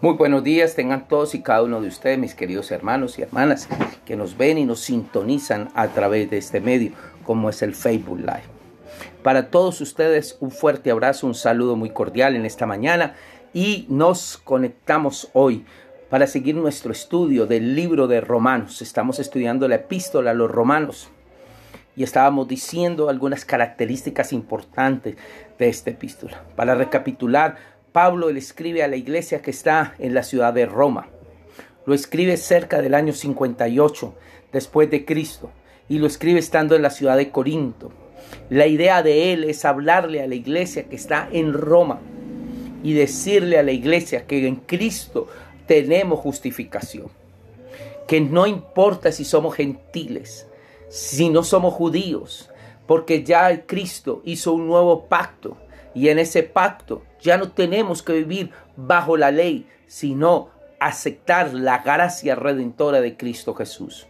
Muy buenos días, tengan todos y cada uno de ustedes, mis queridos hermanos y hermanas, que nos ven y nos sintonizan a través de este medio, como es el Facebook Live. Para todos ustedes, un fuerte abrazo, un saludo muy cordial en esta mañana, y nos conectamos hoy para seguir nuestro estudio del libro de Romanos. Estamos estudiando la epístola a los Romanos y estábamos diciendo algunas características importantes de esta epístola. Para recapitular, Pablo le escribe a la iglesia que está en la ciudad de Roma. Lo escribe cerca del año 58 después de Cristo y lo escribe estando en la ciudad de Corinto. La idea de él es hablarle a la iglesia que está en Roma y decirle a la iglesia que en Cristo tenemos justificación, que no importa si somos gentiles, si no somos judíos, porque ya Cristo hizo un nuevo pacto. Y en ese pacto ya no tenemos que vivir bajo la ley, sino aceptar la gracia redentora de Cristo Jesús.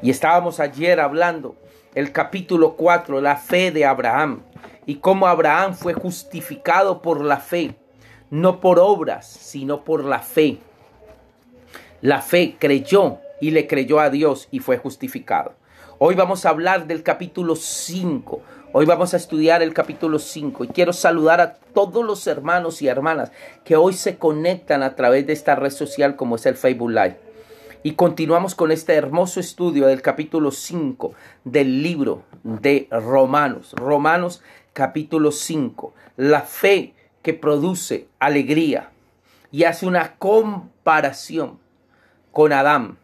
Y estábamos ayer hablando el capítulo 4, la fe de Abraham, y cómo Abraham fue justificado por la fe, no por obras, sino por la fe. La fe creyó y le creyó a Dios y fue justificado. Hoy vamos a hablar del capítulo 5. Hoy vamos a estudiar el capítulo 5 y quiero saludar a todos los hermanos y hermanas que hoy se conectan a través de esta red social como es el Facebook Live. Y continuamos con este hermoso estudio del capítulo 5 del libro de Romanos. Romanos capítulo 5. La fe que produce alegría, y hace una comparación con Adán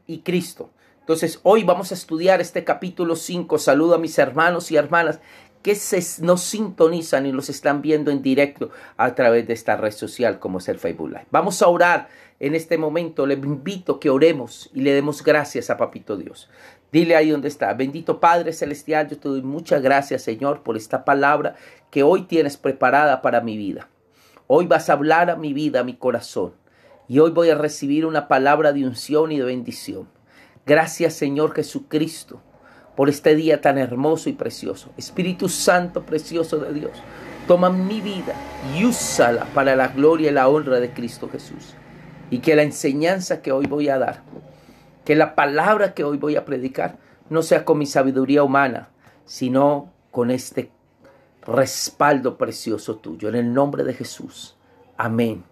y Cristo. Entonces hoy vamos a estudiar este capítulo 5. Saludo a mis hermanos y hermanas que nos sintonizan y nos están viendo en directo a través de esta red social como es el Facebook Live. Vamos a orar en este momento. Les invito a que oremos y le demos gracias a Papito Dios. Dile ahí donde está: bendito Padre Celestial, yo te doy muchas gracias, Señor, por esta palabra que hoy tienes preparada para mi vida. Hoy vas a hablar a mi vida, a mi corazón, y hoy voy a recibir una palabra de unción y de bendición. Gracias, Señor Jesucristo, por este día tan hermoso y precioso. Espíritu Santo precioso de Dios, toma mi vida y úsala para la gloria y la honra de Cristo Jesús. Y que la enseñanza que hoy voy a dar, que la palabra que hoy voy a predicar, no sea con mi sabiduría humana, sino con este respaldo precioso tuyo. En el nombre de Jesús. Amén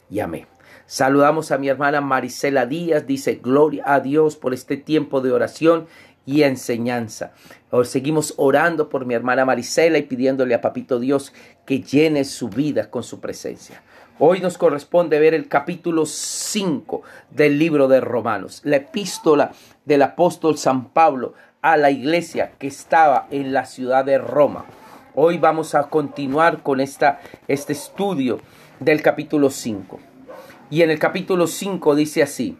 y amén. Saludamos a mi hermana Marisela Díaz. Dice: gloria a Dios por este tiempo de oración y enseñanza. Hoy seguimos orando por mi hermana Marisela y pidiéndole a Papito Dios que llene su vida con su presencia. Hoy nos corresponde ver el capítulo 5 del libro de Romanos, la epístola del apóstol San Pablo a la iglesia que estaba en la ciudad de Roma. Hoy vamos a continuar con este estudio del capítulo 5. Y en el capítulo 5 dice así.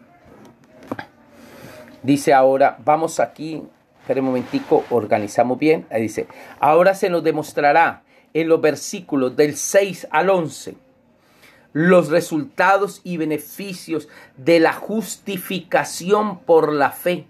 Dice ahora, vamos aquí, espera un momentico, organizamos bien. Ahí dice: ahora se nos demostrará en los versículos del 6 al 11 los resultados y beneficios de la justificación por la fe,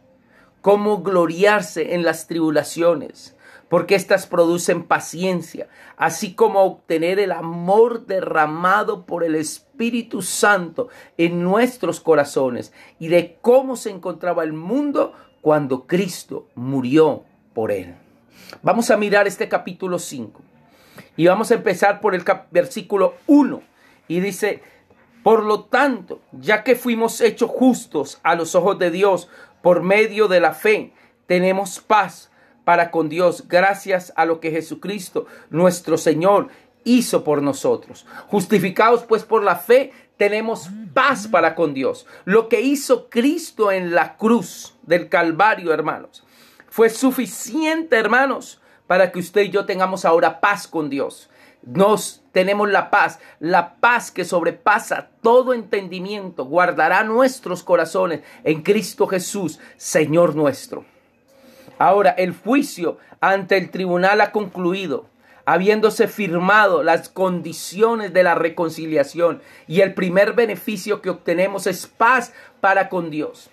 cómo gloriarse en las tribulaciones, porque éstas producen paciencia, así como obtener el amor derramado por el Espíritu Santo en nuestros corazones, y de cómo se encontraba el mundo cuando Cristo murió por él. Vamos a mirar este capítulo 5 y vamos a empezar por el versículo 1 y dice: por lo tanto, ya que fuimos hechos justos a los ojos de Dios por medio de la fe, tenemos paz para con Dios, gracias a lo que Jesucristo, nuestro Señor, hizo por nosotros. Justificados pues por la fe, tenemos paz para con Dios. Lo que hizo Cristo en la cruz del Calvario, hermanos, fue suficiente, hermanos, para que usted y yo tengamos ahora paz con Dios. Tenemos la paz que sobrepasa todo entendimiento, guardará nuestros corazones en Cristo Jesús, Señor nuestro. Ahora, el juicio ante el tribunal ha concluido, habiéndose firmado las condiciones de la reconciliación, y el primer beneficio que obtenemos es paz para con Dios.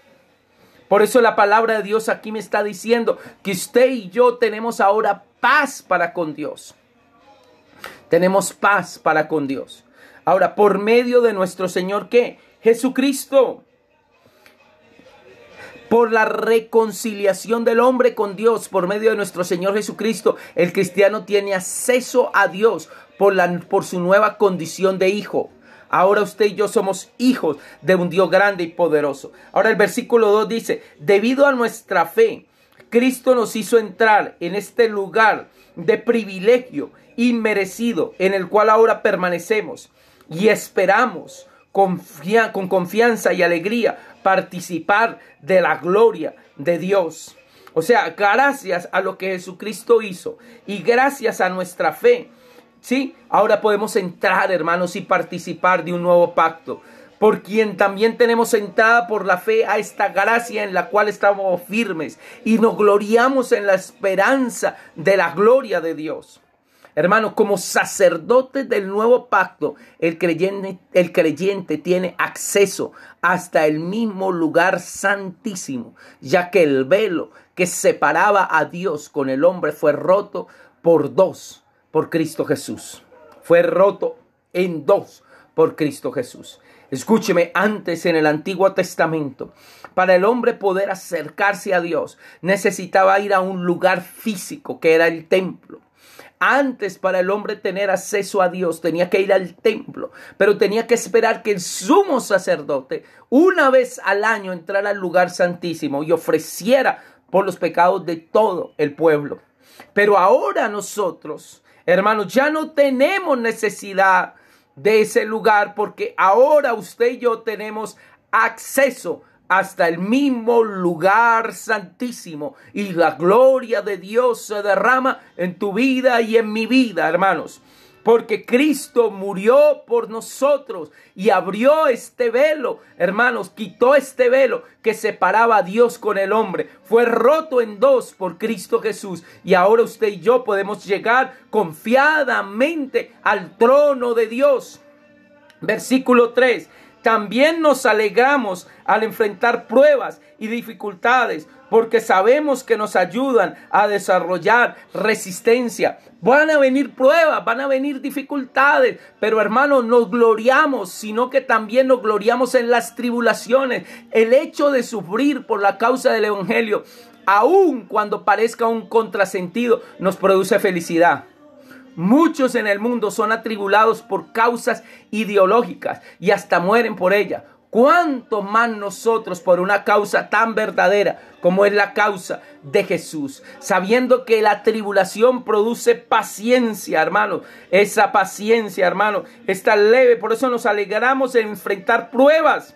Por eso la palabra de Dios aquí me está diciendo que usted y yo tenemos ahora paz para con Dios. Tenemos paz para con Dios. Ahora, por medio de nuestro Señor, ¿qué? Jesucristo. Por la reconciliación del hombre con Dios, por medio de nuestro Señor Jesucristo, el cristiano tiene acceso a Dios por su nueva condición de hijo. Ahora usted y yo somos hijos de un Dios grande y poderoso. Ahora el versículo 2 dice, debido a nuestra fe, Cristo nos hizo entrar en este lugar de privilegio inmerecido en el cual ahora permanecemos y esperamos con confianza y alegría participar de la gloria de Dios. O sea, gracias a lo que Jesucristo hizo y gracias a nuestra fe, ¿sí? Ahora podemos entrar, hermanos, y participar de un nuevo pacto. Por quien también tenemos entrada por la fe a esta gracia en la cual estamos firmes y nos gloriamos en la esperanza de la gloria de Dios. Hermano, como sacerdote del nuevo pacto, el creyente tiene acceso hasta el mismo lugar santísimo, ya que el velo que separaba a Dios con el hombre fue roto por Cristo Jesús. Fue roto en dos por Cristo Jesús. Escúcheme, antes en el Antiguo Testamento, para el hombre poder acercarse a Dios, necesitaba ir a un lugar físico que era el templo. Antes, para el hombre tener acceso a Dios, tenía que ir al templo, pero tenía que esperar que el sumo sacerdote, una vez al año, entrara al lugar santísimo y ofreciera por los pecados de todo el pueblo. Pero ahora nosotros, hermanos, ya no tenemos necesidad de ese lugar, porque ahora usted y yo tenemos acceso hasta el mismo lugar santísimo, y la gloria de Dios se derrama en tu vida y en mi vida, hermanos, porque Cristo murió por nosotros y abrió este velo, hermanos, quitó este velo que separaba a Dios con el hombre. Fue roto en dos por Cristo Jesús, y ahora usted y yo podemos llegar confiadamente al trono de Dios. Versículo 3. También nos alegramos al enfrentar pruebas y dificultades, porque sabemos que nos ayudan a desarrollar resistencia. Van a venir pruebas, van a venir dificultades, pero hermanos, nos gloriamos, sino que también nos gloriamos en las tribulaciones. El hecho de sufrir por la causa del evangelio, aun cuando parezca un contrasentido, nos produce felicidad. Muchos en el mundo son atribulados por causas ideológicas y hasta mueren por ella. ¿Cuánto más nosotros por una causa tan verdadera como es la causa de Jesús? Sabiendo que la tribulación produce paciencia, hermano. Esa paciencia, hermano, está leve. Por eso nos alegramos en enfrentar pruebas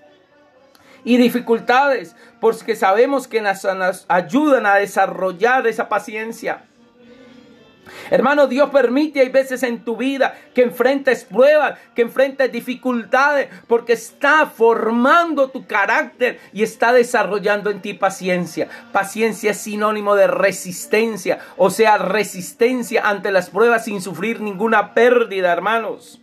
y dificultades, porque sabemos que nos ayudan a desarrollar esa paciencia. Hermano, Dios permite, hay veces en tu vida que enfrentes pruebas, que enfrentes dificultades, porque está formando tu carácter y está desarrollando en ti paciencia. Paciencia es sinónimo de resistencia, o sea, resistencia ante las pruebas sin sufrir ninguna pérdida, hermanos.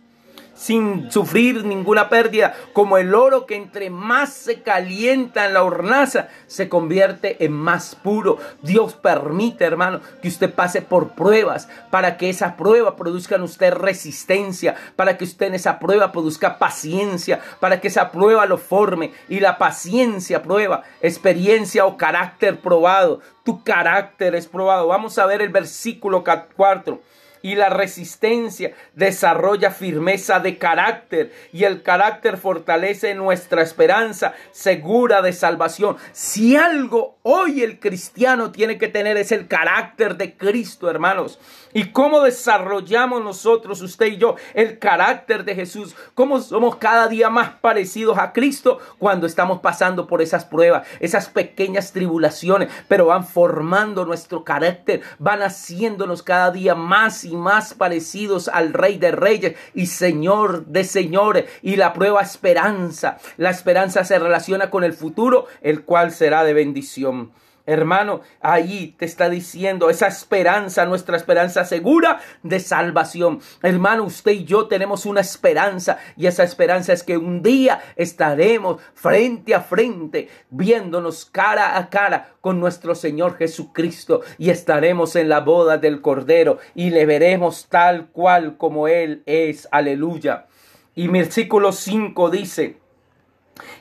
Sin sufrir ninguna pérdida, como el oro que entre más se calienta en la hornaza, se convierte en más puro. Dios permite, hermano, que usted pase por pruebas, para que esa prueba produzca en usted resistencia, para que usted en esa prueba produzca paciencia, para que esa prueba lo forme. Y la paciencia prueba, experiencia o carácter probado. Tu carácter es probado. Vamos a ver el versículo 4. Y la resistencia desarrolla firmeza de carácter, y el carácter fortalece nuestra esperanza segura de salvación. Si algo hoy el cristiano tiene que tener es el carácter de Cristo, hermanos. ¿Y cómo desarrollamos nosotros, usted y yo, el carácter de Jesús? ¿Cómo somos cada día más parecidos a Cristo? Cuando estamos pasando por esas pruebas, esas pequeñas tribulaciones, pero van formando nuestro carácter, van haciéndonos cada día más y más parecidos al Rey de Reyes y Señor de Señores. Y la prueba esperanza. La esperanza se relaciona con el futuro, el cual será de bendición. Hermano, ahí te está diciendo esa esperanza, nuestra esperanza segura de salvación. Hermano, usted y yo tenemos una esperanza, y esa esperanza es que un día estaremos frente a frente, viéndonos cara a cara con nuestro Señor Jesucristo, y estaremos en la boda del Cordero y le veremos tal cual como Él es. Aleluya. Y versículo 5 dice: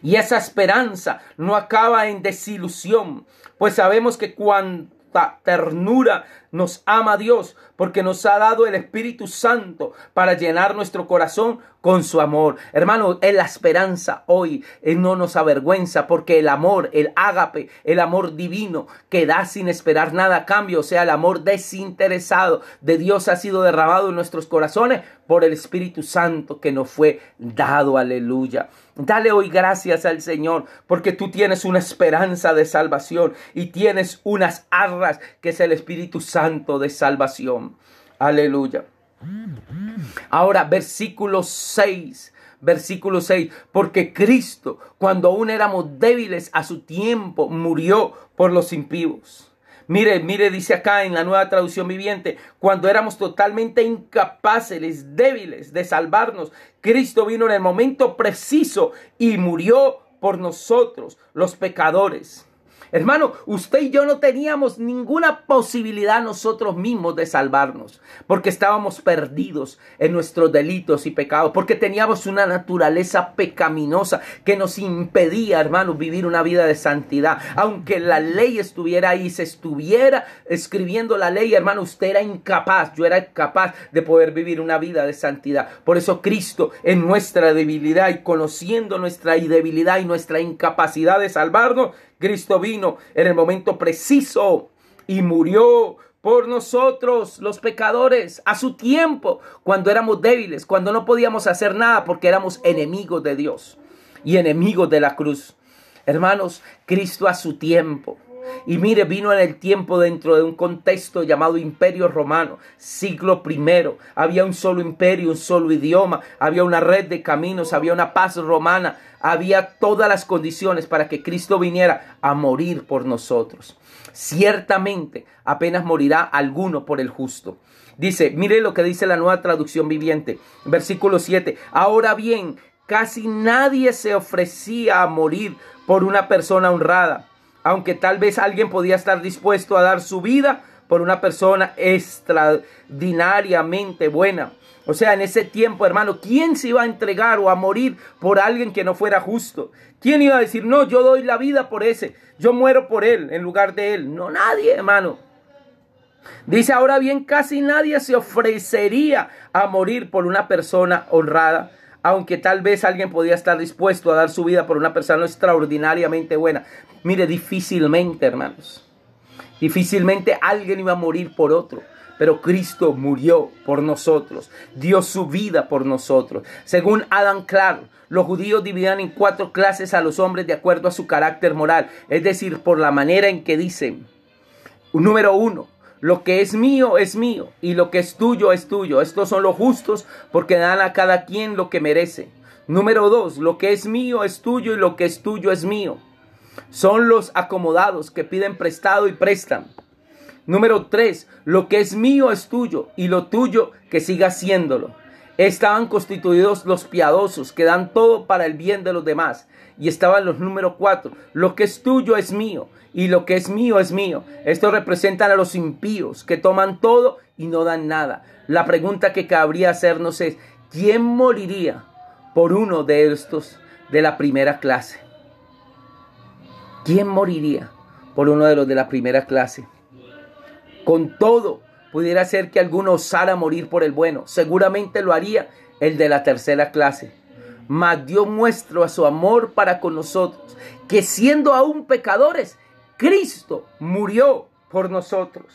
y esa esperanza no acaba en desilusión, pues sabemos que cuánta ternura nos ama Dios, porque nos ha dado el Espíritu Santo para llenar nuestro corazón con su amor. Hermano, es la esperanza hoy, no nos avergüenza, porque el amor, el ágape, el amor divino que da sin esperar nada a cambio, o sea, el amor desinteresado de Dios, ha sido derramado en nuestros corazones por el Espíritu Santo que nos fue dado. Aleluya. Dale hoy gracias al Señor, porque tú tienes una esperanza de salvación y tienes unas arras que es el Espíritu Santo de salvación. Aleluya. Ahora, versículo 6. Versículo 6, porque Cristo, cuando aún éramos débiles, a su tiempo murió por los impíos. Mire, dice acá en la Nueva Traducción Viviente: cuando éramos totalmente incapaces, débiles de salvarnos, Cristo vino en el momento preciso y murió por nosotros, los pecadores. Hermano, usted y yo no teníamos ninguna posibilidad nosotros mismos de salvarnos, porque estábamos perdidos en nuestros delitos y pecados, porque teníamos una naturaleza pecaminosa que nos impedía, hermano, vivir una vida de santidad. Aunque la ley estuviera ahí, se estuviera escribiendo la ley, hermano, usted era incapaz, yo era incapaz de poder vivir una vida de santidad. Por eso Cristo, en nuestra debilidad y conociendo nuestra debilidad y nuestra incapacidad de salvarnos, Cristo vino en el momento preciso y murió por nosotros, los pecadores, a su tiempo, cuando éramos débiles, cuando no podíamos hacer nada, porque éramos enemigos de Dios y enemigos de la cruz. Hermanos, Cristo a su tiempo. Y mire, vino en el tiempo dentro de un contexto llamado Imperio Romano, siglo I. Había un solo imperio, un solo idioma, había una red de caminos, había una paz romana, había todas las condiciones para que Cristo viniera a morir por nosotros. Ciertamente, apenas morirá alguno por el justo. Dice, mire lo que dice la Nueva Traducción Viviente, versículo 7. Ahora bien, casi nadie se ofrecía a morir por una persona honrada, aunque tal vez alguien podía estar dispuesto a dar su vida por una persona extraordinariamente buena. O sea, en ese tiempo, hermano, ¿quién se iba a entregar o a morir por alguien que no fuera justo? ¿Quién iba a decir, no, yo doy la vida por ese, yo muero por él en lugar de él? No, nadie, hermano. Dice, ahora bien, casi nadie se ofrecería a morir por una persona honrada, aunque tal vez alguien podía estar dispuesto a dar su vida por una persona extraordinariamente buena. Mire, difícilmente, hermanos, difícilmente alguien iba a morir por otro. Pero Cristo murió por nosotros, dio su vida por nosotros. Según Adam Clarke, los judíos dividían en 4 clases a los hombres de acuerdo a su carácter moral. Es decir, por la manera en que dicen. Número 1. Lo que es mío y lo que es tuyo es tuyo. Estos son los justos porque dan a cada quien lo que merece. Número 2. Lo que es mío es tuyo y lo que es tuyo es mío. Son los acomodados que piden prestado y prestan. Número 3. Lo que es mío es tuyo y lo tuyo que siga siéndolo. Estaban constituidos los piadosos que dan todo para el bien de los demás. Y estaban los número 4. Lo que es tuyo es mío y lo que es mío es mío. Estos representan a los impíos que toman todo y no dan nada. La pregunta que cabría hacernos es, ¿quién moriría por uno de estos de la primera clase? ¿Quién moriría por uno de los de la primera clase? Con todo, pudiera ser que alguno osara morir por el bueno. Seguramente lo haría el de la tercera clase. Mas Dios muestra su amor para con nosotros, que siendo aún pecadores, Cristo murió por nosotros.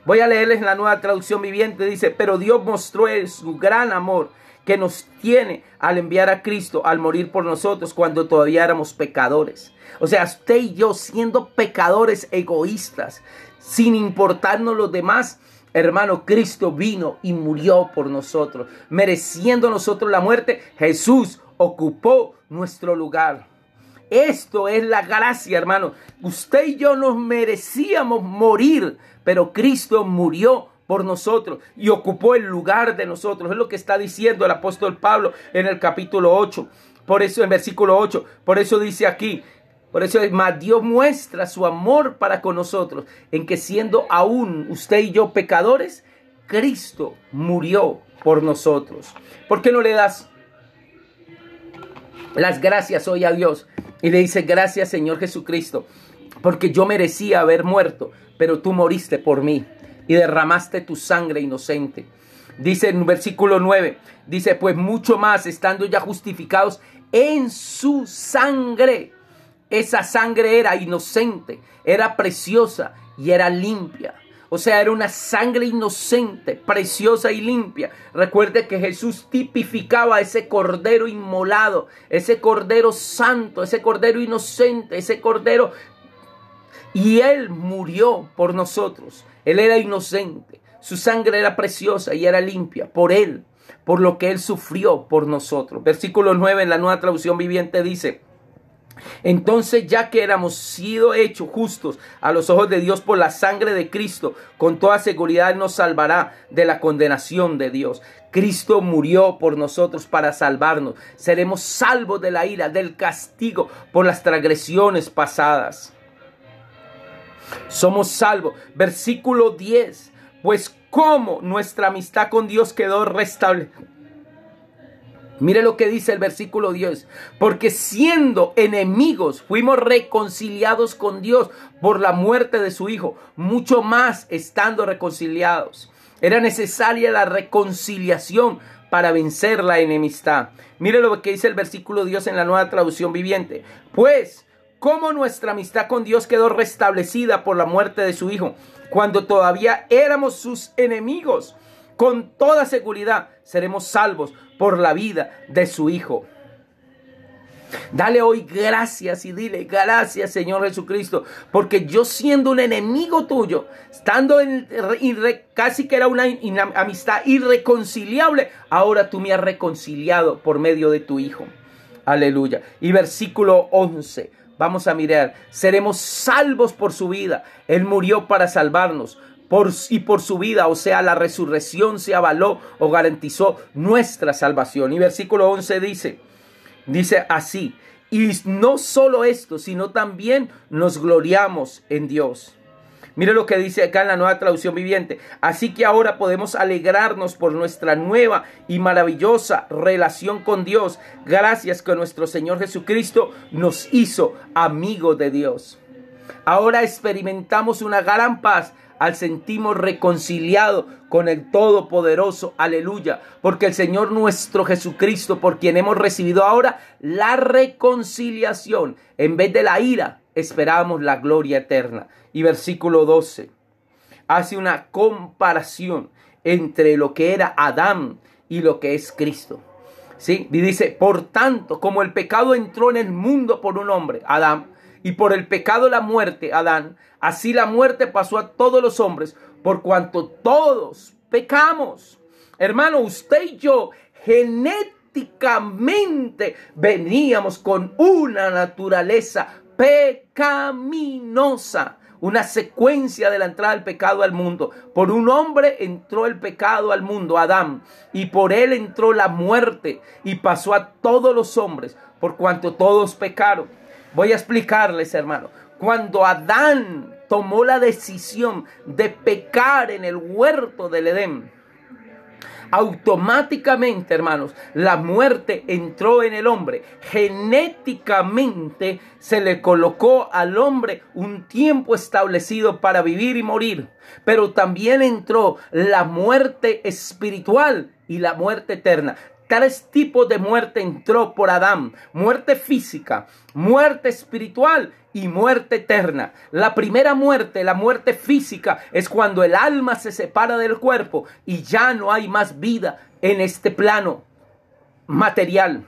Voy a leerles la Nueva Traducción Viviente. Dice, pero Dios mostró su gran amor que nos tiene al enviar a Cristo al morir por nosotros cuando todavía éramos pecadores. O sea, usted y yo siendo pecadores egoístas, sin importarnos los demás, hermano, Cristo vino y murió por nosotros. Mereciendo nosotros la muerte, Jesús ocupó nuestro lugar. Esto es la gracia, hermano. Usted y yo nos merecíamos morir, pero Cristo murió por nosotros y ocupó el lugar de nosotros. Es lo que está diciendo el apóstol Pablo en el capítulo 8. Por eso, en versículo 8, por eso dice aquí, por eso es más, Dios muestra su amor para con nosotros, en que siendo aún usted y yo pecadores, Cristo murió por nosotros. ¿Por qué no le das las gracias hoy a Dios y le dice: gracias, Señor Jesucristo, porque yo merecía haber muerto, pero tú moriste por mí y derramaste tu sangre inocente. Dice en versículo 9, dice: pues mucho más, estando ya justificados en su sangre. Esa sangre era inocente, era preciosa y era limpia. O sea, era una sangre inocente, preciosa y limpia. Recuerde que Jesús tipificaba ese cordero inmolado, ese cordero santo, ese cordero inocente, ese cordero. Y Él murió por nosotros. Él era inocente. Su sangre era preciosa y era limpia por Él, por lo que Él sufrió por nosotros. Versículo 9 en la Nueva Traducción Viviente dice: entonces, ya que éramos sido hechos justos a los ojos de Dios por la sangre de Cristo, con toda seguridad nos salvará de la condenación de Dios. Cristo murió por nosotros para salvarnos. Seremos salvos de la ira, del castigo por las transgresiones pasadas. Somos salvos. Versículo 10. Pues cómo nuestra amistad con Dios quedó restablecida. Mire lo que dice el versículo 10. Porque siendo enemigos fuimos reconciliados con Dios por la muerte de su Hijo. Mucho más estando reconciliados. Era necesaria la reconciliación para vencer la enemistad. Mire lo que dice el versículo 10 en la Nueva Traducción Viviente. Pues cómo nuestra amistad con Dios quedó restablecida por la muerte de su Hijo, cuando todavía éramos sus enemigos. Con toda seguridad seremos salvos por la vida de su Hijo. Dale hoy gracias y dile: gracias, Señor Jesucristo, porque yo, siendo un enemigo tuyo, estando casi que era una amistad irreconciliable, ahora tú me has reconciliado por medio de tu Hijo. Aleluya. Y versículo 11, vamos a mirar: seremos salvos por su vida. Él murió para salvarnos. Y por su vida, o sea, la resurrección, se avaló o garantizó nuestra salvación. Y versículo 11 dice así: y no solo esto, sino también nos gloriamos en Dios. Mire lo que dice acá en la Nueva Traducción Viviente: así que ahora podemos alegrarnos por nuestra nueva y maravillosa relación con Dios, gracias que nuestro Señor Jesucristo nos hizo amigos de Dios. Ahora experimentamos una gran paz al sentirnos reconciliados con el Todopoderoso. Aleluya. Porque el Señor nuestro Jesucristo, por quien hemos recibido ahora la reconciliación, en vez de la ira, esperamos la gloria eterna. Y versículo 12 hace una comparación entre lo que era Adán y lo que es Cristo. ¿Sí? Y dice: por tanto, como el pecado entró en el mundo por un hombre, Adán, y por el pecado la muerte, Adán, así la muerte pasó a todos los hombres, por cuanto todos pecamos. Hermano, usted y yo genéticamente veníamos con una naturaleza pecaminosa. Una secuencia de la entrada del pecado al mundo. Por un hombre entró el pecado al mundo, Adán, y por él entró la muerte y pasó a todos los hombres, por cuanto todos pecaron. Voy a explicarles, hermano. Cuando Adán tomó la decisión de pecar en el huerto del Edén, automáticamente, hermanos, la muerte entró en el hombre. Genéticamente se le colocó al hombre un tiempo establecido para vivir y morir. Pero también entró la muerte espiritual y la muerte eterna. Tres tipos de muerte entró por Adán: muerte física, muerte espiritual y muerte eterna. La primera muerte, la muerte física, es cuando el alma se separa del cuerpo y ya no hay más vida en este plano material.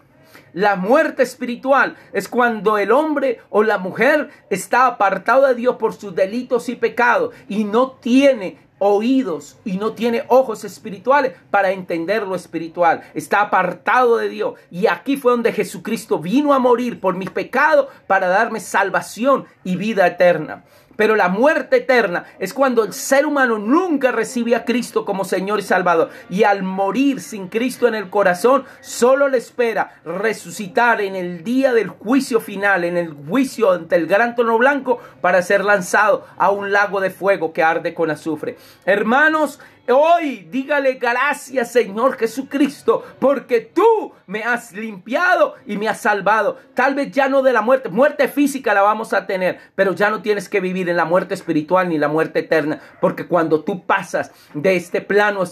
La muerte espiritual es cuando el hombre o la mujer está apartado de Dios por sus delitos y pecados y no tiene oídos y no tiene ojos espirituales para entender lo espiritual. Está apartado de Dios. Y aquí fue donde Jesucristo vino a morir por mis pecados para darme salvación y vida eterna. Pero la muerte eterna es cuando el ser humano nunca recibe a Cristo como Señor y Salvador. Y al morir sin Cristo en el corazón, solo le espera resucitar en el día del juicio final, en el juicio ante el gran trono blanco, para ser lanzado a un lago de fuego que arde con azufre. Hermanos, Hoy dígale gracias, Señor Jesucristo, porque tú me has limpiado y me has salvado. Tal vez ya no de la muerte, muerte física la vamos a tener, pero ya no tienes que vivir en la muerte espiritual ni la muerte eterna, porque cuando tú pasas de este plano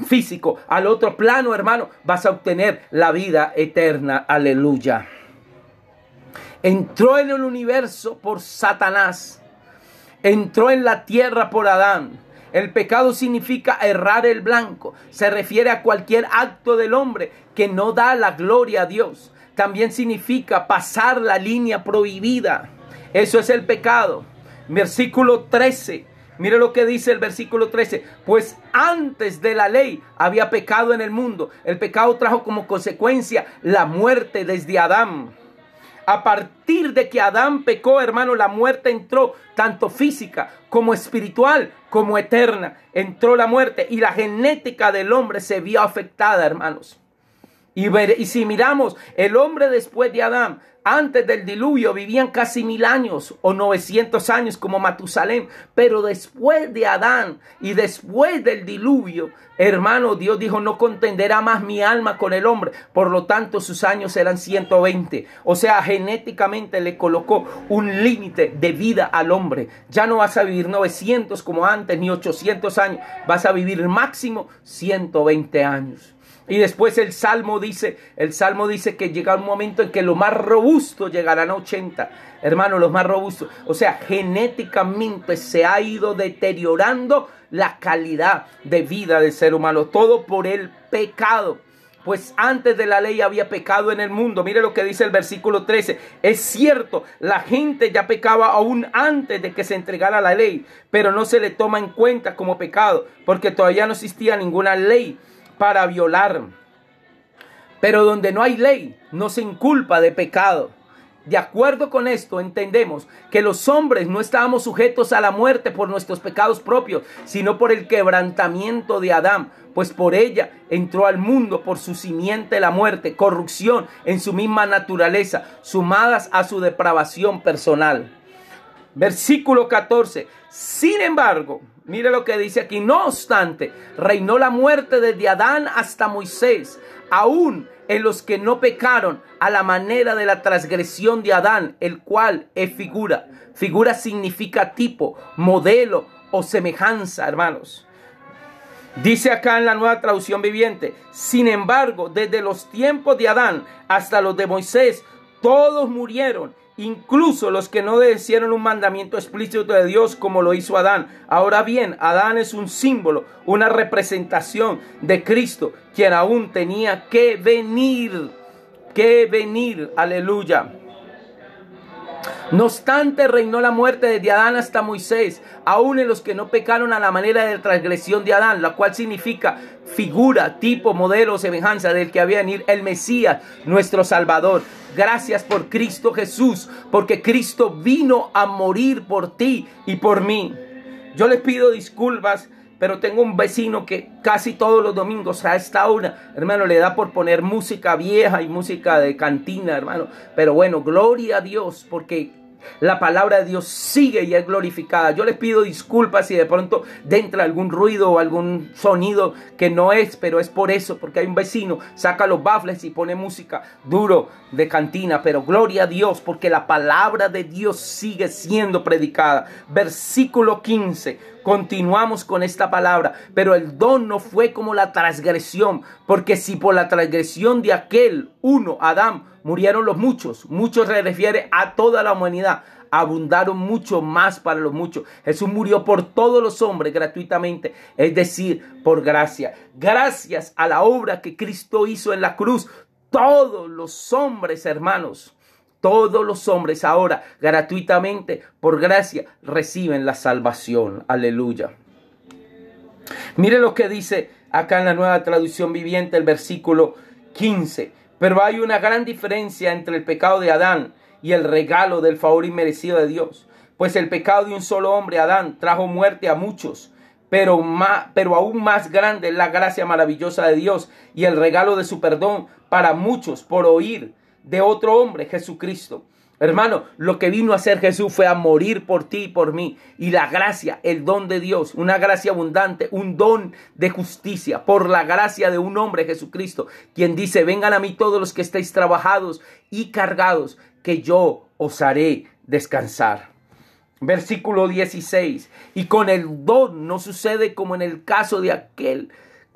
físico al otro plano, hermano, vas a obtener la vida eterna. Aleluya. Entró en el universo por Satanás, entró en la tierra por Adán. El pecado significa errar el blanco. Se refiere a cualquier acto del hombre que no da la gloria a Dios. También significa pasar la línea prohibida. Eso es el pecado. Versículo 13. Mire lo que dice el versículo 13. Pues antes de la ley había pecado en el mundo. El pecado trajo como consecuencia la muerte desde Adán. A partir de que Adán pecó, hermano, la muerte entró, tanto física como espiritual como eterna. Entró la muerte y la genética del hombre se vio afectada, hermanos. Y si miramos, el hombre después de Adán, antes del diluvio, vivían casi 1000 años o 900 años como Matusalén. Pero después de Adán y después del diluvio, hermano, Dios dijo, no contenderá más mi alma con el hombre. Por lo tanto, sus años eran 120. O sea, genéticamente le colocó un límite de vida al hombre. Ya no vas a vivir 900 como antes, ni 800 años. Vas a vivir máximo 120 años. Y después el Salmo dice que llega un momento en que los más robustos llegarán a 80. Hermano, los más robustos. O sea, genéticamente se ha ido deteriorando la calidad de vida del ser humano. Todo por el pecado. Pues antes de la ley había pecado en el mundo. Mire lo que dice el versículo 13. Es cierto, la gente ya pecaba aún antes de que se entregara la ley. Pero no se le toma en cuenta como pecado, porque todavía no existía ninguna ley para violar. Pero donde no hay ley, no se inculpa de pecado. De acuerdo con esto, entendemos que los hombres no estábamos sujetos a la muerte por nuestros pecados propios, sino por el quebrantamiento de Adán, pues por ella entró al mundo por su simiente la muerte, corrupción en su misma naturaleza, sumadas a su depravación personal. Versículo 14. Sin embargo, mire lo que dice aquí. No obstante, reinó la muerte desde Adán hasta Moisés, aún en los que no pecaron a la manera de la transgresión de Adán, el cual es figura. Figura significa tipo, modelo o semejanza, hermanos. Dice acá en la Nueva Traducción Viviente: sin embargo, desde los tiempos de Adán hasta los de Moisés, todos murieron, incluso los que no obedecieron un mandamiento explícito de Dios como lo hizo Adán. Ahora bien, Adán es un símbolo, una representación de Cristo, quien aún tenía que venir. Aleluya. No obstante, reinó la muerte desde Adán hasta Moisés, aún en los que no pecaron a la manera de transgresión de Adán, la cual significa figura, tipo, modelo, semejanza del que había de venir el Mesías, nuestro Salvador. Gracias por Cristo Jesús, porque Cristo vino a morir por ti y por mí. Yo les pido disculpas, pero tengo un vecino que casi todos los domingos a esta hora, hermano, le da por poner música vieja y música de cantina, hermano. Pero bueno, gloria a Dios, porque la palabra de Dios sigue y es glorificada. Yo les pido disculpas si de pronto entra algún ruido o algún sonido que no es, pero es por eso, porque hay un vecino, saca los baffles y pone música duro de cantina. Pero gloria a Dios, porque la palabra de Dios sigue siendo predicada. Versículo 15. Continuamos con esta palabra. Pero el don no fue como la transgresión, porque si por la transgresión de aquel uno, Adán, murieron los muchos se refiere a toda la humanidad, abundaron mucho más para los muchos. Jesús murió por todos los hombres gratuitamente, es decir, por gracia. Gracias a la obra que Cristo hizo en la cruz, todos los hombres, hermanos, todos los hombres ahora gratuitamente, por gracia, reciben la salvación. Aleluya. Mire lo que dice acá en la Nueva Traducción Viviente, el versículo 15. Pero hay una gran diferencia entre el pecado de Adán y el regalo del favor inmerecido de Dios. Pues el pecado de un solo hombre, Adán, trajo muerte a muchos. Pero aún más grande es la gracia maravillosa de Dios y el regalo de su perdón para muchos por oír de otro hombre, Jesucristo. Hermano, lo que vino a hacer Jesús fue a morir por ti y por mí. Y la gracia, el don de Dios, una gracia abundante, un don de justicia, por la gracia de un hombre, Jesucristo, quien dice, vengan a mí todos los que estéis trabajados y cargados, que yo os haré descansar. Versículo 16. Y con el don no sucede como en el caso de aquel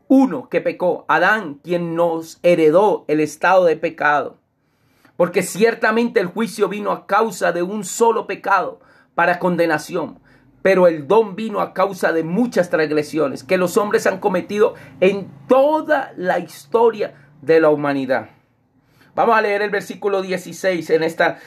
uno que pecó, Adán, quien nos heredó el estado de pecado. Porque ciertamente el juicio vino a causa de un solo pecado para condenación, pero el don vino a causa de muchas transgresiones que los hombres han cometido en toda la historia de la humanidad. Vamos a leer el versículo 16 en esta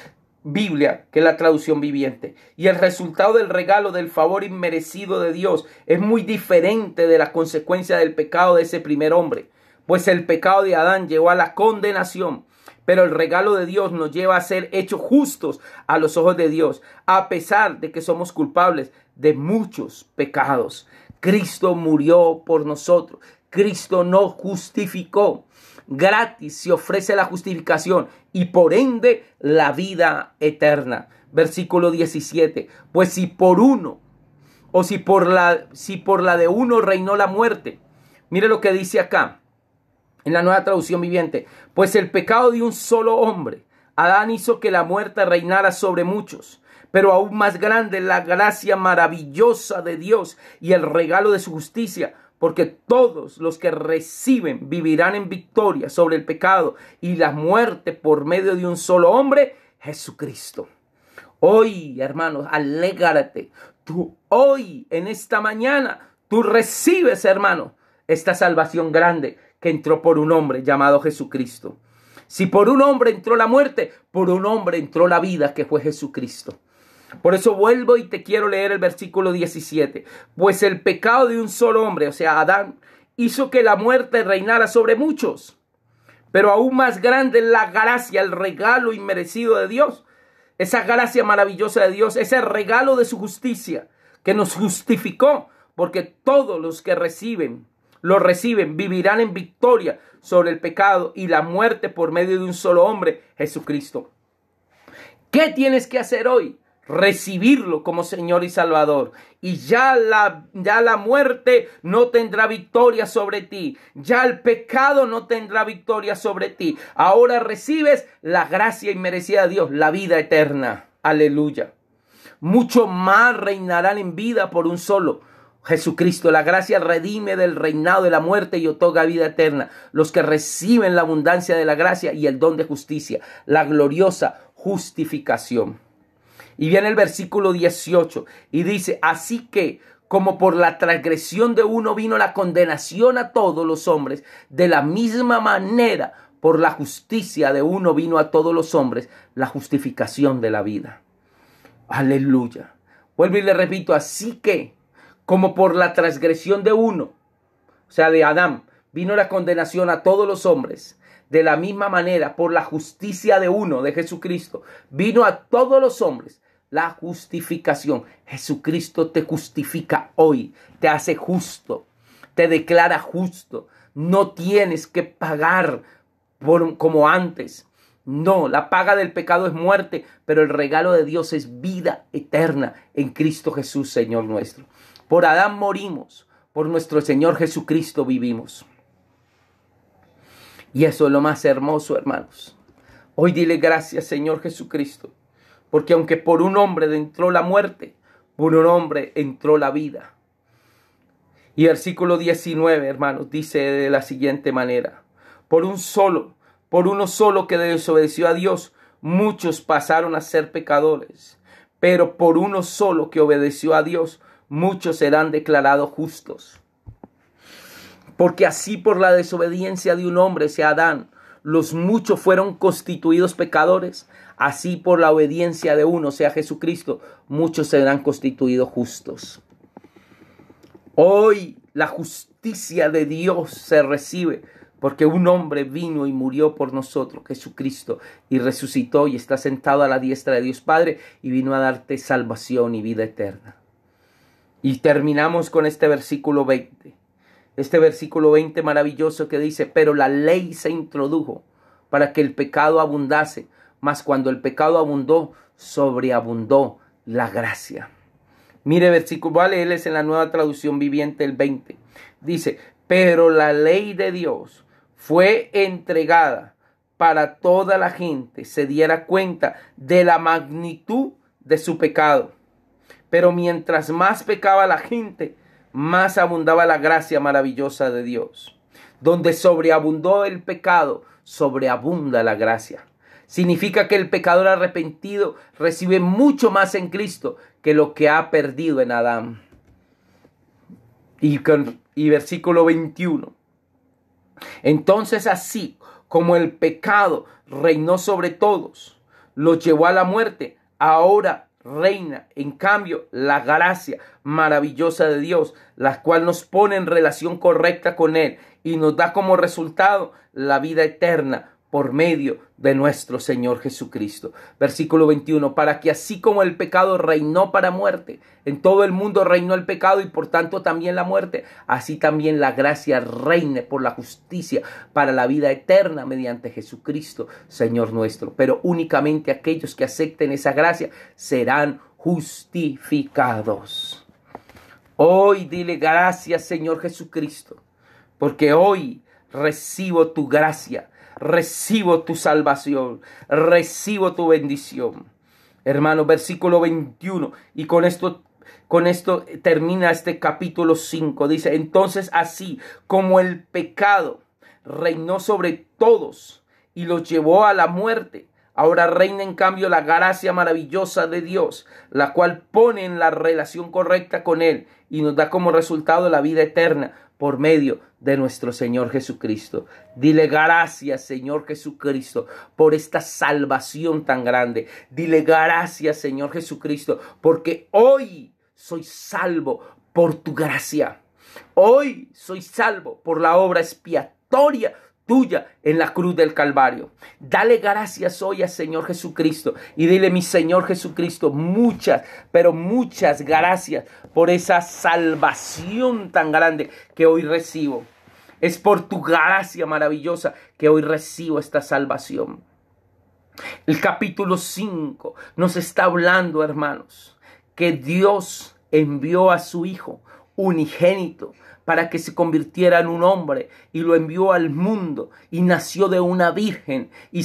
Biblia, que es la traducción viviente. Y el resultado del regalo del favor inmerecido de Dios es muy diferente de la consecuencia del pecado de ese primer hombre, pues el pecado de Adán llevó a la condenación. Pero el regalo de Dios nos lleva a ser hechos justos a los ojos de Dios, a pesar de que somos culpables de muchos pecados. Cristo murió por nosotros. Cristo nos justificó. Gratis se ofrece la justificación y por ende la vida eterna. Versículo 17. Pues si por uno o si por la de uno reinó la muerte. Mire lo que dice acá. En la Nueva Traducción Viviente, pues el pecado de un solo hombre, Adán, hizo que la muerte reinara sobre muchos, pero aún más grande la gracia maravillosa de Dios y el regalo de su justicia, porque todos los que reciben vivirán en victoria sobre el pecado y la muerte por medio de un solo hombre, Jesucristo. Hoy, hermanos, alégrate. Tú hoy, en esta mañana, tú recibes, hermano, esta salvación grande que entró por un hombre llamado Jesucristo. Si por un hombre entró la muerte, por un hombre entró la vida, que fue Jesucristo. Por eso vuelvo y te quiero leer el versículo 17. Pues el pecado de un solo hombre, o sea, Adán, hizo que la muerte reinara sobre muchos. Pero aún más grande la gracia, el regalo inmerecido de Dios. Esa gracia maravillosa de Dios, ese regalo de su justicia que nos justificó, porque todos los que lo reciben, vivirán en victoria sobre el pecado y la muerte por medio de un solo hombre, Jesucristo. ¿Qué tienes que hacer hoy? Recibirlo como Señor y Salvador. Y ya la muerte no tendrá victoria sobre ti. Ya el pecado no tendrá victoria sobre ti. Ahora recibes la gracia inmerecida de Dios, la vida eterna. Aleluya. Mucho más reinarán en vida por un solo Jesucristo. La gracia redime del reinado de la muerte y otorga vida eterna. Los que reciben la abundancia de la gracia y el don de justicia, la gloriosa justificación. Y viene el versículo 18 y dice, así que como por la transgresión de uno vino la condenación a todos los hombres, de la misma manera por la justicia de uno vino a todos los hombres la justificación de la vida. Aleluya. Vuelvo y le repito, así que como por la transgresión de uno, o sea, de Adán, vino la condenación a todos los hombres. De la misma manera, por la justicia de uno, de Jesucristo, vino a todos los hombres la justificación. Jesucristo te justifica hoy, te hace justo, te declara justo. No tienes que pagar como antes. No, la paga del pecado es muerte, pero el regalo de Dios es vida eterna en Cristo Jesús, Señor nuestro. Por Adán morimos, por nuestro Señor Jesucristo vivimos. Y eso es lo más hermoso, hermanos. Hoy dile gracias, Señor Jesucristo, porque aunque por un hombre entró la muerte, por un hombre entró la vida. Y versículo 19, hermanos, dice de la siguiente manera, por uno solo que desobedeció a Dios, muchos pasaron a ser pecadores, pero por uno solo que obedeció a Dios, muchos serán declarados justos. Porque así por la desobediencia de un hombre, sea Adán, los muchos fueron constituidos pecadores. Así por la obediencia de uno, sea Jesucristo, muchos serán constituidos justos. Hoy la justicia de Dios se recibe porque un hombre vino y murió por nosotros, Jesucristo, y resucitó y está sentado a la diestra de Dios Padre y vino a darte salvación y vida eterna. Y terminamos con este versículo 20. Este versículo 20 maravilloso que dice, pero la ley se introdujo para que el pecado abundase, mas cuando el pecado abundó, sobreabundó la gracia. Mire versículo, voy a leerles en la Nueva Traducción Viviente el 20. Dice, pero la ley de Dios fue entregada para toda la gente se diera cuenta de la magnitud de su pecado. Pero mientras más pecaba la gente, más abundaba la gracia maravillosa de Dios. Donde sobreabundó el pecado, sobreabunda la gracia. Significa que el pecador arrepentido recibe mucho más en Cristo que lo que ha perdido en Adán. Y versículo 21. Entonces así como el pecado reinó sobre todos, los llevó a la muerte, ahora reina en cambio la gracia maravillosa de Dios, la cual nos pone en relación correcta con Él y nos da como resultado la vida eterna por medio de nuestro Señor Jesucristo. Versículo 21, para que así como el pecado reinó para muerte, en todo el mundo reinó el pecado y por tanto también la muerte, así también la gracia reine por la justicia para la vida eterna mediante Jesucristo, Señor nuestro. Pero únicamente aquellos que acepten esa gracia serán justificados. Hoy dile gracias, Señor Jesucristo, porque hoy recibo tu gracia. Recibo tu salvación, recibo tu bendición. Hermano, versículo 21, y con esto termina este capítulo 5. Dice, entonces así como el pecado reinó sobre todos y los llevó a la muerte, ahora reina en cambio la gracia maravillosa de Dios, la cual pone en la relación correcta con Él y nos da como resultado la vida eterna por medio de nuestro Señor Jesucristo. Dile gracias, Señor Jesucristo, por esta salvación tan grande. Dile gracias, Señor Jesucristo, porque hoy soy salvo por tu gracia. Hoy soy salvo por la obra expiatoria tuya en la cruz del Calvario. Dale gracias hoy al Señor Jesucristo y dile, mi Señor Jesucristo, muchas, pero muchas gracias por esa salvación tan grande que hoy recibo. Es por tu gracia maravillosa que hoy recibo esta salvación. El capítulo 5 nos está hablando, hermanos, que Dios envió a su Hijo unigénito para que se convirtiera en un hombre y lo envió al mundo y nació de una virgen y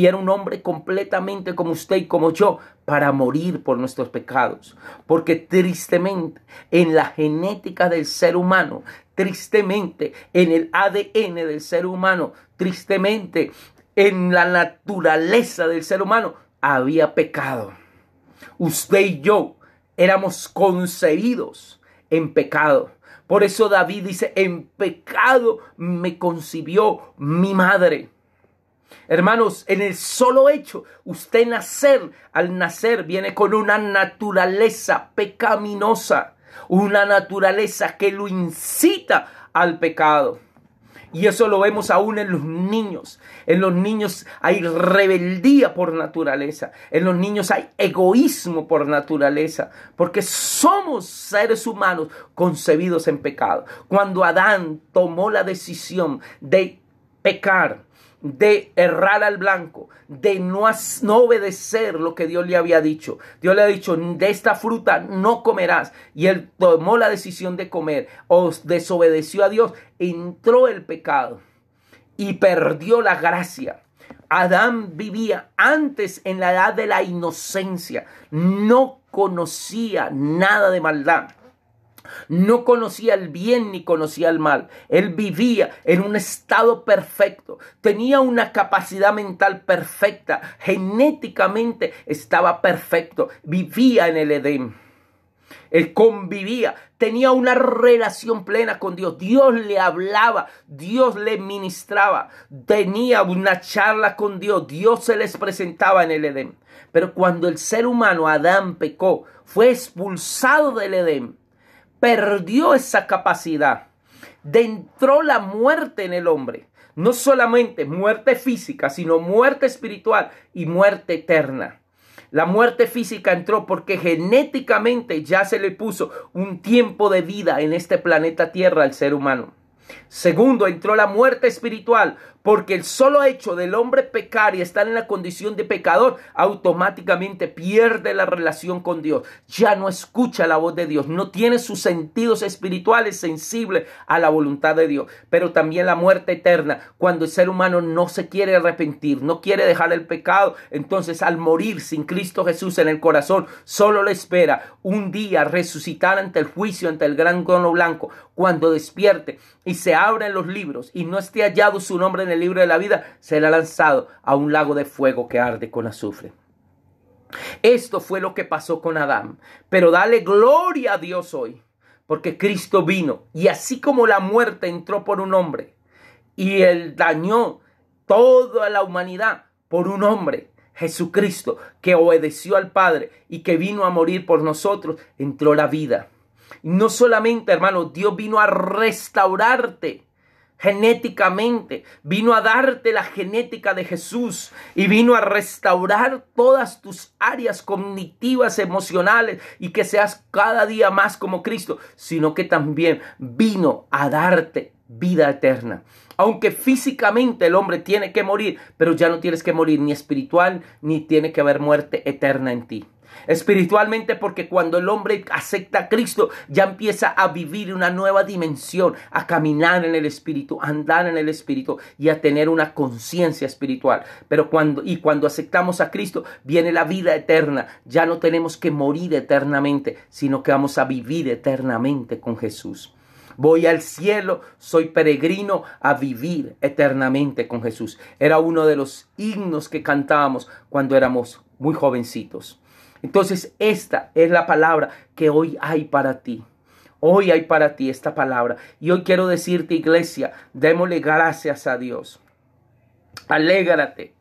era un hombre completamente como usted y como yo para morir por nuestros pecados. Porque tristemente en la genética del ser humano, tristemente en el ADN del ser humano, tristemente en la naturaleza del ser humano había pecado. Usted y yo éramos concebidos en pecado. Por eso David dice, en pecado me concibió mi madre. Hermanos, en el solo hecho, usted al nacer viene con una naturaleza pecaminosa, una naturaleza que lo incita al pecado. Y eso lo vemos aún en los niños. En los niños hay rebeldía por naturaleza. En los niños hay egoísmo por naturaleza. Porque somos seres humanos concebidos en pecado. Cuando Adán tomó la decisión de pecar, de errar al blanco, de no obedecer lo que Dios le había dicho. Dios le ha dicho, de esta fruta no comerás. Y él tomó la decisión de comer o desobedeció a Dios. Entró el pecado y perdió la gracia. Adán vivía antes en la edad de la inocencia. No conocía nada de maldad. No conocía el bien ni conocía el mal. Él vivía en un estado perfecto. Tenía una capacidad mental perfecta. Genéticamente estaba perfecto. Vivía en el Edén. Él convivía. Tenía una relación plena con Dios. Dios le hablaba. Dios le ministraba. Tenía una charla con Dios. Dios se les presentaba en el Edén. Pero cuando el ser humano, Adán, pecó, fue expulsado del Edén, perdió esa capacidad. Entró la muerte en el hombre. No solamente muerte física, sino muerte espiritual y muerte eterna. La muerte física entró porque genéticamente ya se le puso un tiempo de vida en este planeta Tierra al ser humano. Segundo, entró la muerte espiritual porque el solo hecho del hombre pecar y estar en la condición de pecador, automáticamente pierde la relación con Dios. Ya no escucha la voz de Dios, no tiene sus sentidos espirituales sensibles a la voluntad de Dios. Pero también la muerte eterna, cuando el ser humano no se quiere arrepentir, no quiere dejar el pecado, entonces al morir sin Cristo Jesús en el corazón, solo le espera un día resucitar ante el juicio, ante el gran trono blanco. Cuando despierte y se abren los libros y no esté hallado su nombre en el libro de la vida, será lanzado a un lago de fuego que arde con azufre. Esto fue lo que pasó con Adán. Pero dale gloria a Dios hoy, porque Cristo vino, y así como la muerte entró por un hombre y él dañó toda la humanidad por un hombre, Jesucristo, que obedeció al Padre y que vino a morir por nosotros, entró la vida. Y no solamente, hermano, Dios vino a restaurarte genéticamente, vino a darte la genética de Jesús y vino a restaurar todas tus áreas cognitivas, emocionales, y que seas cada día más como Cristo, sino que también vino a darte vida eterna. Aunque físicamente el hombre tiene que morir, pero ya no tienes que morir ni espiritual, ni tiene que haber muerte eterna en ti. Espiritualmente, porque cuando el hombre acepta a Cristo, ya empieza a vivir una nueva dimensión, a caminar en el Espíritu, a andar en el Espíritu y a tener una conciencia espiritual. Pero cuando aceptamos a Cristo, viene la vida eterna. Ya no tenemos que morir eternamente, sino que vamos a vivir eternamente con Jesús. Voy al cielo, soy peregrino a vivir eternamente con Jesús. Era uno de los himnos que cantábamos cuando éramos muy jovencitos. Entonces esta es la palabra que hoy hay para ti. Hoy hay para ti esta palabra. Y hoy quiero decirte, iglesia, démosle gracias a Dios. Alégrate.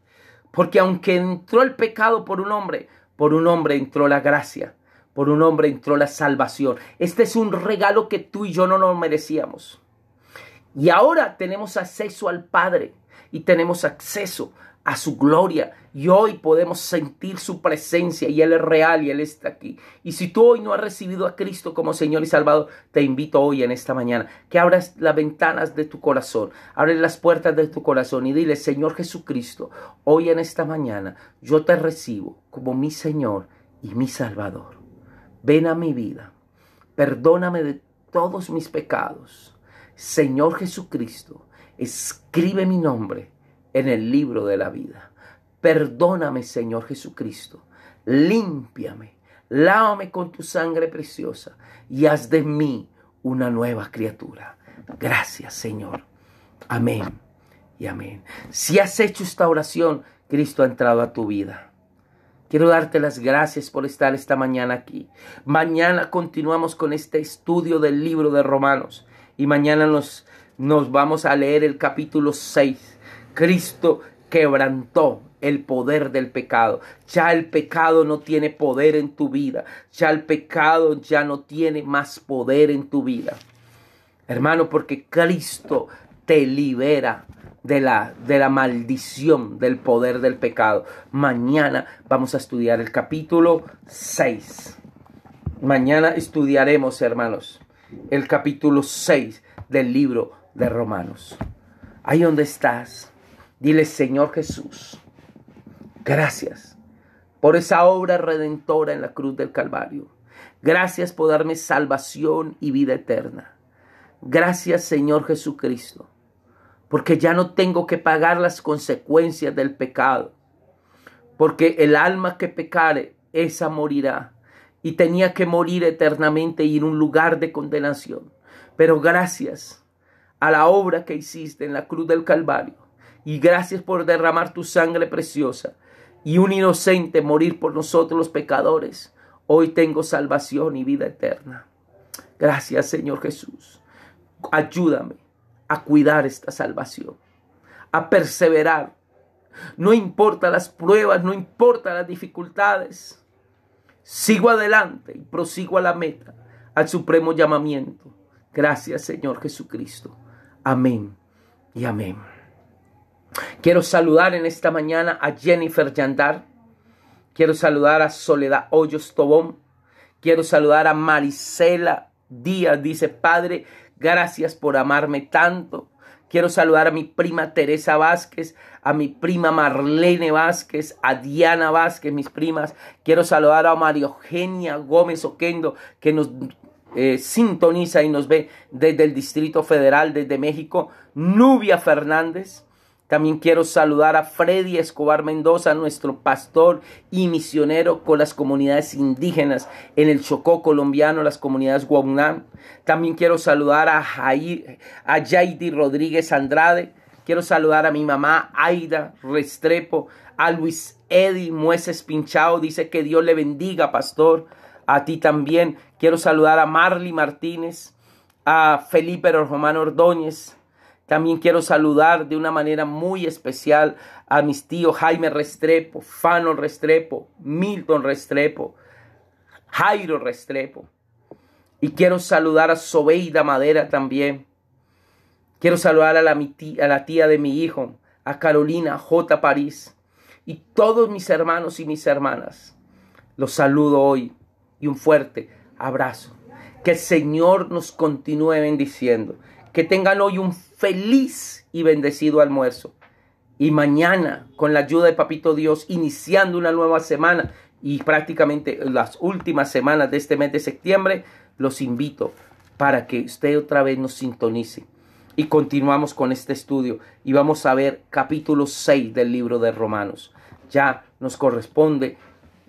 Porque aunque entró el pecado por un hombre entró la gracia. Por un hombre entró la salvación. Este es un regalo que tú y yo no nos merecíamos. Y ahora tenemos acceso al Padre. Y tenemos acceso a su gloria, y hoy podemos sentir su presencia, y Él es real y Él está aquí. Y si tú hoy no has recibido a Cristo como Señor y Salvador, te invito hoy en esta mañana que abras las ventanas de tu corazón, abre las puertas de tu corazón y dile: Señor Jesucristo, hoy en esta mañana yo te recibo como mi Señor y mi Salvador. Ven a mi vida, perdóname de todos mis pecados. Señor Jesucristo, escribe mi nombre en el libro de la vida. Perdóname, Señor Jesucristo. Límpiame, lávame con tu sangre preciosa y haz de mí una nueva criatura. Gracias, Señor. Amén y amén. Si has hecho esta oración, Cristo ha entrado a tu vida. Quiero darte las gracias por estar esta mañana aquí. Mañana continuamos con este estudio del libro de Romanos. Y mañana nos vamos a leer el capítulo 6. Cristo quebrantó el poder del pecado. Ya el pecado no tiene poder en tu vida. Ya el pecado ya no tiene más poder en tu vida. Hermano, porque Cristo te libera de la maldición del poder del pecado. Mañana vamos a estudiar el capítulo 6. Mañana estudiaremos, hermanos, el capítulo 6 del libro de Romanos. Ahí donde estás, dile: Señor Jesús, gracias por esa obra redentora en la cruz del Calvario. Gracias por darme salvación y vida eterna. Gracias, Señor Jesucristo, porque ya no tengo que pagar las consecuencias del pecado. Porque el alma que pecare, esa morirá. Y tenía que morir eternamente y en un lugar de condenación. Pero gracias a la obra que hiciste en la cruz del Calvario, y gracias por derramar tu sangre preciosa y un inocente morir por nosotros los pecadores, hoy tengo salvación y vida eterna. Gracias, Señor Jesús. Ayúdame a cuidar esta salvación, a perseverar. No importa las pruebas, no importa las dificultades. Sigo adelante y prosigo a la meta, al supremo llamamiento. Gracias, Señor Jesucristo. Amén y amén. Quiero saludar en esta mañana a Jennifer Yandar. Quiero saludar a Soledad Hoyos Tobón. Quiero saludar a Marisela Díaz. Dice: Padre, gracias por amarme tanto. Quiero saludar a mi prima Teresa Vázquez, a mi prima Marlene Vázquez, a Diana Vázquez, mis primas. Quiero saludar a María Eugenia Gómez Oquendo, que nos sintoniza y nos ve desde el Distrito Federal, desde México. Nubia Fernández. También quiero saludar a Freddy Escobar Mendoza, nuestro pastor y misionero con las comunidades indígenas en el Chocó colombiano, las comunidades Guaunam. También quiero saludar a Yaidi Rodríguez Andrade. Quiero saludar a mi mamá Aida Restrepo, a Luis Edi Mueces Pinchao. Dice que Dios le bendiga, pastor. A ti también. Quiero saludar a Marly Martínez, a Felipe Román Ordóñez. También quiero saludar de una manera muy especial a mis tíos Jaime Restrepo, Fano Restrepo, Milton Restrepo, Jairo Restrepo. Y quiero saludar a Sobeida Madera también. Quiero saludar a la tía de mi hijo, a Carolina J. París. Y todos mis hermanos y mis hermanas. Los saludo hoy y un fuerte abrazo. Que el Señor nos continúe bendiciendo. Que tengan hoy un feliz y bendecido almuerzo. Y mañana, con la ayuda de Papito Dios, iniciando una nueva semana y prácticamente las últimas semanas de este mes de septiembre, los invito para que usted otra vez nos sintonice. Y continuamos con este estudio y vamos a ver capítulo 6 del libro de Romanos. Ya nos corresponde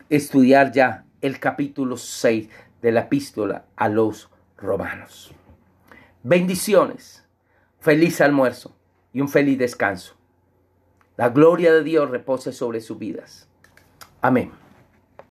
estudiar ya el capítulo 6 de la epístola a los Romanos. Bendiciones, feliz almuerzo y un feliz descanso. La gloria de Dios repose sobre sus vidas. Amén.